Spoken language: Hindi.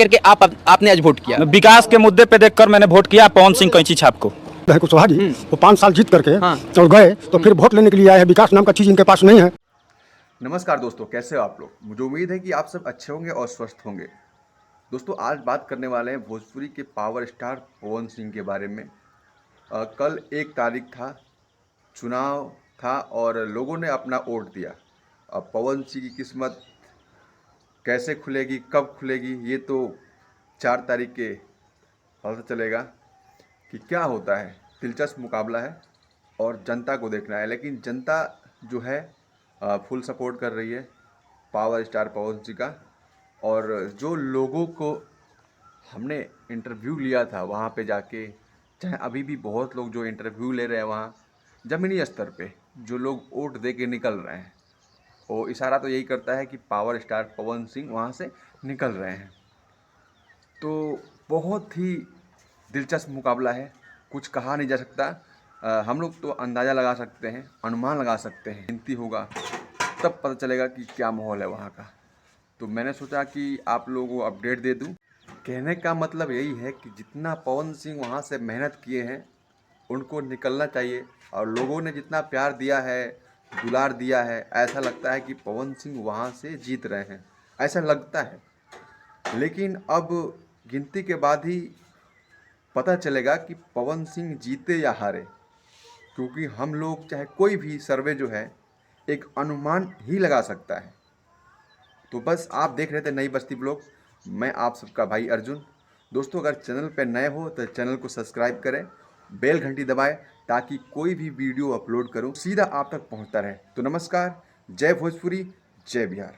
करके आपने आज वोट किया? विकास के मुद्दे पे देखकर मैंने वोट किया पवन सिंह कैंची छाप को। कुशवाहा जी वो 5 साल जीत करके हाँ। और गए तो फिर वोट लेने के लिए आए हैं। विकास नाम का चीज इनके पास नहीं है। नमस्कार दोस्तों, कैसे हो आप लोग। मुझे उम्मीद है कि आप सब अच्छे होंगे और स्वस्थ होंगे। दोस्तों आज बात करने वाले हैं भोजपुरी के पावर स्टार पवन सिंह के बारे में। कल 1 तारीख था, चुनाव था और लोगों ने अपना वोट दिया। अब पवन सिंह की किस्मत कैसे खुलेगी, कब खुलेगी, ये तो 4 तारीख के पता चलेगा कि क्या होता है। दिलचस्प मुकाबला है और जनता को देखना है, लेकिन जनता जो है फुल सपोर्ट कर रही है पावर स्टार पवन सिंह का। और जो लोगों को हमने इंटरव्यू लिया था वहाँ पे जाके, चाहे अभी भी बहुत लोग जो इंटरव्यू ले रहे हैं वहाँ ज़मीनी स्तर पे जो लोग वोट दे के निकल रहे हैं, वो इशारा तो यही करता है कि पावर स्टार पवन सिंह वहाँ से निकल रहे हैं। तो बहुत ही दिलचस्प मुकाबला है, कुछ कहा नहीं जा सकता। हम लोग तो अंदाज़ा लगा सकते हैं, अनुमान लगा सकते हैं। गिनती होगा तब पता चलेगा कि क्या माहौल है वहाँ का। तो मैंने सोचा कि आप लोगों को अपडेट दे दूं। कहने का मतलब यही है कि जितना पवन सिंह वहाँ से मेहनत किए हैं उनको निकलना चाहिए, और लोगों ने जितना प्यार दिया है, दुलार दिया है, ऐसा लगता है कि पवन सिंह वहाँ से जीत रहे हैं, ऐसा लगता है। लेकिन अब गिनती के बाद ही पता चलेगा कि पवन सिंह जीते या हारे, क्योंकि हम लोग चाहे कोई भी सर्वे जो है एक अनुमान ही लगा सकता है। तो बस आप देख रहे थे नई बस्ती ब्लॉग, मैं आप सबका भाई अर्जुन। दोस्तों अगर चैनल पर नए हो तो चैनल को सब्सक्राइब करें, बेल घंटी दबाएं ताकि कोई भी वीडियो अपलोड करूं सीधा आप तक पहुंचता रहे। तो नमस्कार, जय भोजपुरी, जय बिहार।